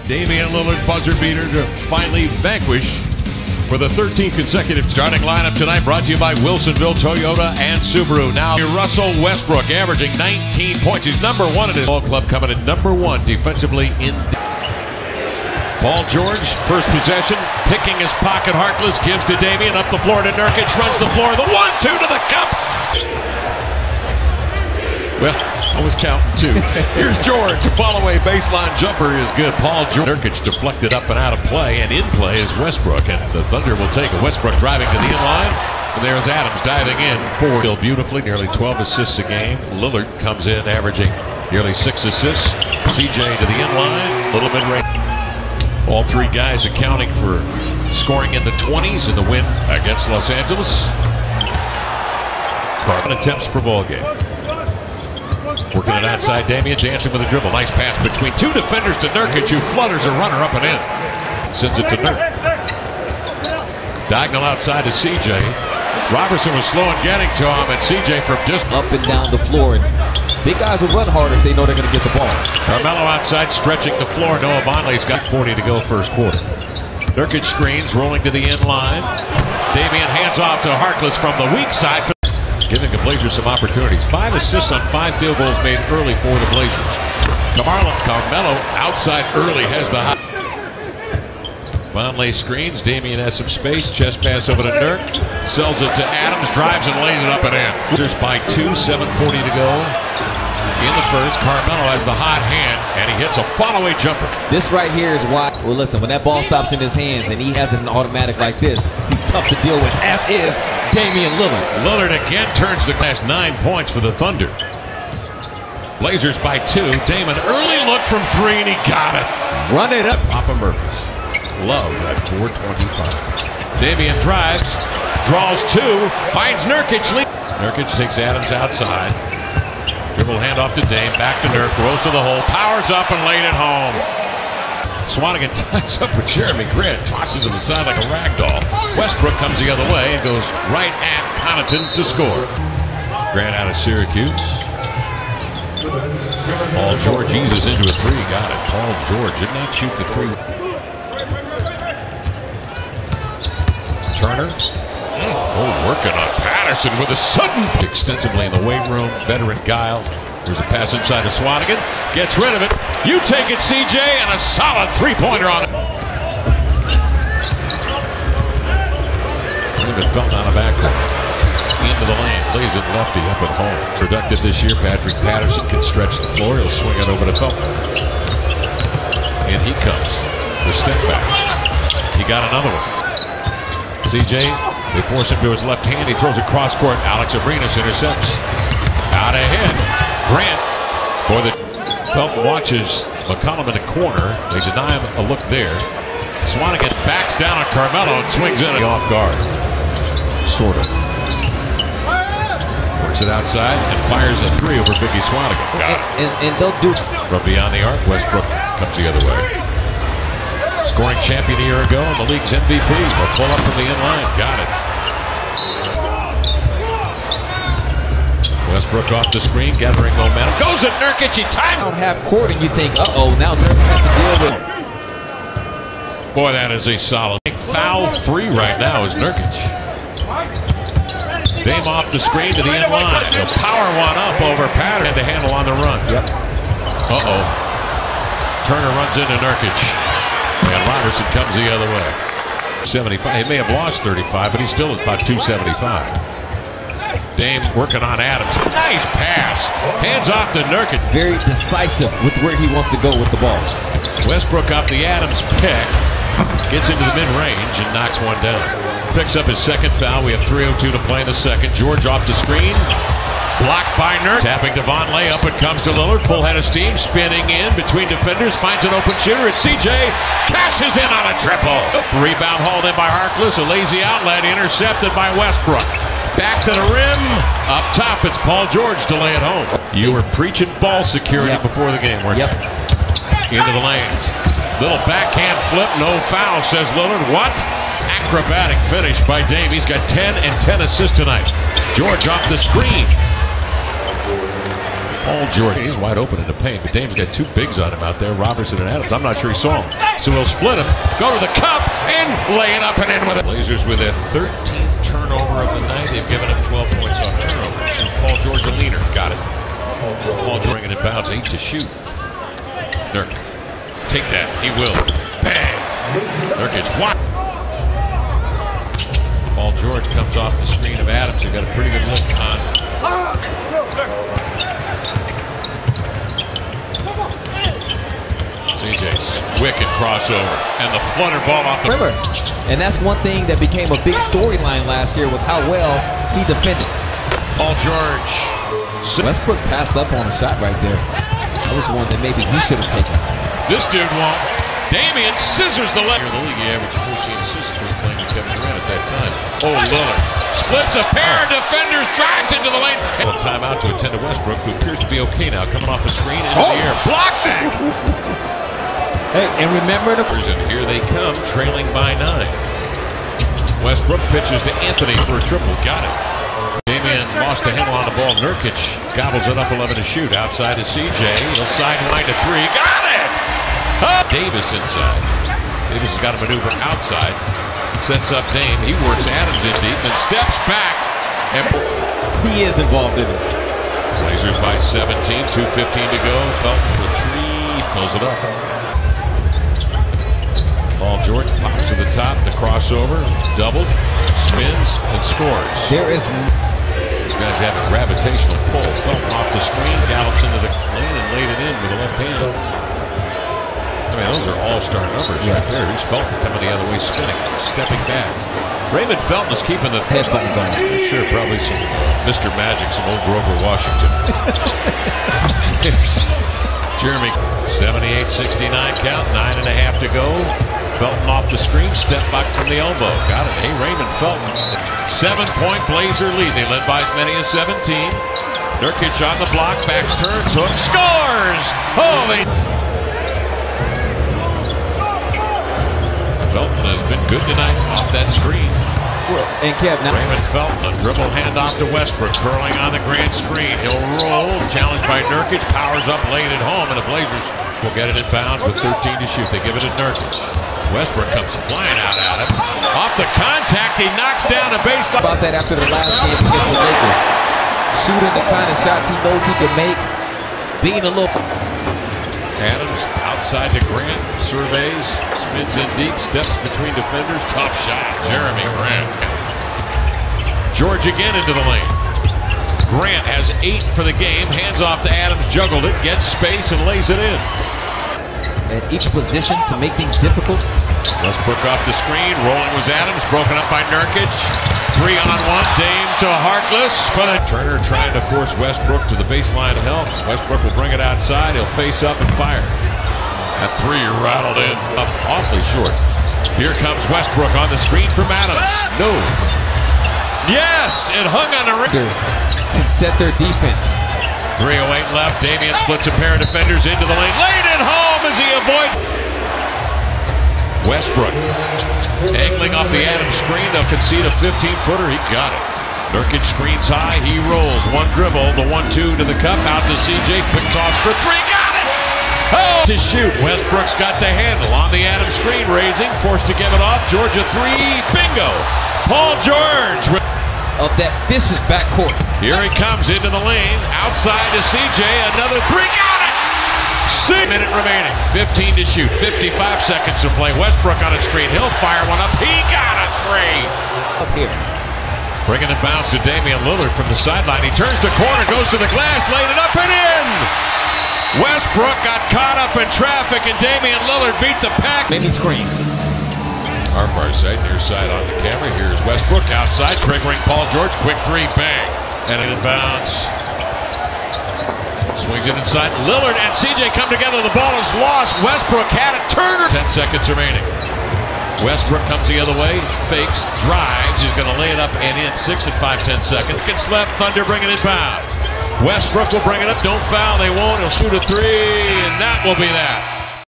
Damian Lillard buzzer beater to finally vanquish for the 13th consecutive starting lineup tonight, brought to you by Wilsonville Toyota and Subaru. Now Russell Westbrook averaging 19 points. He's number one in his ball club, coming in number one defensively in. Paul George, first possession, picking his pocket. Harkless gives to Damian, up the floor to Nurkic, runs the floor, the 1-2 to the cup. Well, I was counting two. Here's George. A follow-away baseline jumper is good. Paul George. Nurkic deflected up and out of play, and in play is Westbrook, and the Thunder will take it. Westbrook driving to the inline, and there's Adams diving in. Still beautifully, nearly 12 assists a game. Lillard comes in averaging nearly 6 assists. CJ to the inline, little mid-range. All three guys accounting for scoring in the 20s in the win against Los Angeles. 11 attempts per ball game. Working it outside, Damian dancing with a dribble. Nice pass between two defenders to Nurkic, who flutters a runner up and in. Sends it to Nurkic. Diagonal outside to CJ. Robertson was slow in getting to him, and CJ from distance. Up and down the floor. And big guys will run hard if they know they're going to get the ball. Carmelo outside, stretching the floor. Noah Vonleh's got 40 to go first quarter. Nurkic screens, rolling to the end line. Damian hands off to Harkless from the weak side, giving the Blazers some opportunities. 5 assists on 5 field goals made early for the Blazers. Carmelo outside early has the high. Vonleh screens. Damian has some space. Chest pass over to Nurk. Sells it to Adams. Drives and lays it up and in. Blazers by 2. 7:40 to go in the first. Carmelo has the hot hand, and he hits a follow-away jumper. This right here is why. Well, listen, when that ball stops in his hands and he has an automatic like this, he's tough to deal with, as is Damian Lillard. Lillard again turns the last 9 points for the Thunder. Blazers by 2. Damon, early look from 3, and he got it. Run it up. Papa Murphy's. Love at 4:25. Damian drives, draws 2, finds Nurkic. Nurkic takes Adams outside. Dribble handoff to Dame, back to Nurk, throws to the hole, powers up and laid it home. Swanigan ties up with Jeremy Grant, tosses him aside like a rag doll. Westbrook comes the other way and goes right at Connaughton to score. Grant out of Syracuse. Paul George eases into a 3, got it. Paul George did not shoot the 3. Turner. Working on Patterson with a sudden extensively in the weight room. Veteran guile. There's a pass inside to Swanigan. Gets rid of it. You take it, CJ, and a solid 3-pointer on it. Even Felton on a backcourt. Into the lane. Lays it lefty up at home. Productive this year. Patrick Patterson can stretch the floor. He'll swing it over to Felton. And he comes. The step back. He got another one. CJ, they force him to his left hand. He throws a cross court. Alex Abrinas intercepts. Out ahead. Grant for the. Felton watches McCollum in the corner. They deny him a look there. Swanigan backs down on Carmelo and swings in off guard. Sort of. Works it outside and fires a 3 over Biggie Swanigan. Got it. And they'll do. From beyond the arc, Westbrook comes the other way. Scoring champion a year ago, and the league's MVP. Will pull up from the inline. Got it. Westbrook off the screen, gathering momentum. Goes at Nurkic. He timed. Out half court, and you think, uh-oh, now Nurkic has to deal with it. Boy, that is a solid. Foul-free right now is Nurkic. Dame off the screen to the inline. The power one up over Patterson. And the handle on the run. Yep. Uh-oh. Turner runs into Nurkic. And Robertson comes the other way. 75. He may have lost 35, but he's still at about 275. Dame working on Adams. Nice pass. Hands off to Nurkic. Very decisive with where he wants to go with the ball. Westbrook off the Adams pick. Gets into the mid-range and knocks one down. Picks up his second foul. We have 3:02 to play in the second. George off the screen. Blocked by Nurk. Tapping to Vonleh. Up it comes to Lillard. Full head of steam. Spinning in between defenders. Finds an open shooter. It's CJ. Cashes in on a triple. Rebound hauled in by Harkless. A lazy outlet. Intercepted by Westbrook. Back to the rim. Up top, it's Paul George to lay it home. You were preaching ball security before the game, weren't you? Into the lanes. Little backhand flip. No foul, says Lillard. What? Acrobatic finish by Dame. He's got 10 and 10 assists tonight. George off the screen. Paul George. He's wide open in the paint, but Dame's got two bigs on him out there, Robertson and Adams. I'm not sure he saw him. So he'll split him, go to the cup, and lay it up and in with it. Blazers with their 13th turnover of the night. They've given up 12 points off turnovers. Here's Paul George, a leaner. Got it. Paul George in bounds, 8 to shoot. Nurk, take that. He will. Bang. Nurkic, what? Paul George comes off the screen of Adams. He got a pretty good look on. CJ's wicked crossover and the flutter ball off the rimmer. And that's one thing that became a big storyline last year was how well he defended. Paul George. Westbrook passed up on a shot right there. That was one that maybe he should have taken. This dude won't. Damian scissors the leg. The league, he averaged 14 assists was playing with Kevin Durant at that time. Oh, Lillard splits a pair of defenders, drives into the lane. A timeout to attend to Westbrook, who appears to be okay now, coming off the screen into the air. Block back. Hey, and remember the and here they come, trailing by 9. Westbrook pitches to Anthony for a triple. Got it. Damian lost the handle on the ball. Nurkic gobbles it up 11 to shoot. Outside to CJ. He'll sideline to 3. Got it! Oh. Davis inside. Davis has got to maneuver outside. Sets up Dame. He works Adams in deep and steps back. And he is involved in it. Blazers by 17. 2:15 to go. Felton for 3. Fills it up. Paul George pops to the top. The crossover. Doubled. Spins and scores. These guys have a gravitational pull. Felton off the screen. Gallops into the lane and laid it in with the left hand. I mean, those are all-star numbers right there. Here's Felton coming the other way, spinning, stepping back. Raymond Felton is keeping the headphones on. Sure, probably some Mr. Magic, some old Grover Washington. Jeremy, 78-69 count, 9.5 to go. Felton off the screen, step back from the elbow. Got it. Hey, Raymond Felton. 7-point Blazer lead. They led by as many as 17. Nurkic on the block, backs turns, hook, scores! Holy... Felton has been good tonight off that screen. And Kev, now Raymond Felton, a dribble handoff to Westbrook, curling on the grand screen. He'll roll, challenged by Nurkic, powers up, laid it home, and the Blazers will get it in bounds with 13 to shoot. They give it to Nurkic. Westbrook comes flying out at him. Off the contact, he knocks down a baseline. About that after the last game against the Lakers. Shooting the kind of shots he knows he can make. Being a little... Adams outside to Grant, surveys, spins in deep, steps between defenders, tough shot, Jeremy Grant. George again into the lane. Grant has 8 for the game, hands off to Adams, juggled it, gets space and lays it in. At each position to make things difficult. Westbrook off the screen, rolling was Adams, broken up by Nurkic. 3-on-1, Dame to Harkless for the Turner trying to force Westbrook to the baseline of help. Westbrook will bring it outside. He'll face up and fire. That 3 rattled in up awfully short. Here comes Westbrook on the screen from Adams. No. Yes, it hung on the ring. Can set their defense. 3:08 left. Damian splits a pair of defenders into the lane. Laid it home as he avoids. Westbrook angling off the Adams screen. They'll concede a 15-footer. He got it. Nurkic screens high. He rolls. One dribble. The 1-2 to the cup. Out to CJ. Quick toss for 3. Got it! Oh! To shoot. Westbrook's got the handle on the Adams screen. Raising. Forced to give it off. Georgia 3. Bingo! Paul George of that vicious backcourt. Here he comes into the lane. Outside to CJ. Another 3. Got it! 6 minutes remaining. 15 to shoot. 55 seconds to play. Westbrook on a screen. He'll fire one up. He got a 3. Up here. Bringing it bounce to Damian Lillard from the sideline. He turns the corner, goes to the glass, laid it up and in. Westbrook got caught up in traffic, and Damian Lillard beat the pack. Many screens. Our far side, near side on the camera. Here's Westbrook outside, triggering Paul George. Quick 3, bang. And it inbounds. Swings it inside. Lillard and CJ come together. The ball is lost. Westbrook had it. Turner. 10 seconds remaining. Westbrook comes the other way. Fakes. Drives. He's going to lay it up and in. 6 and 5/10 seconds. Gets left. Thunder bringing it inbound. Westbrook will bring it up. Don't foul. They won't. He'll shoot a 3. And that will be that.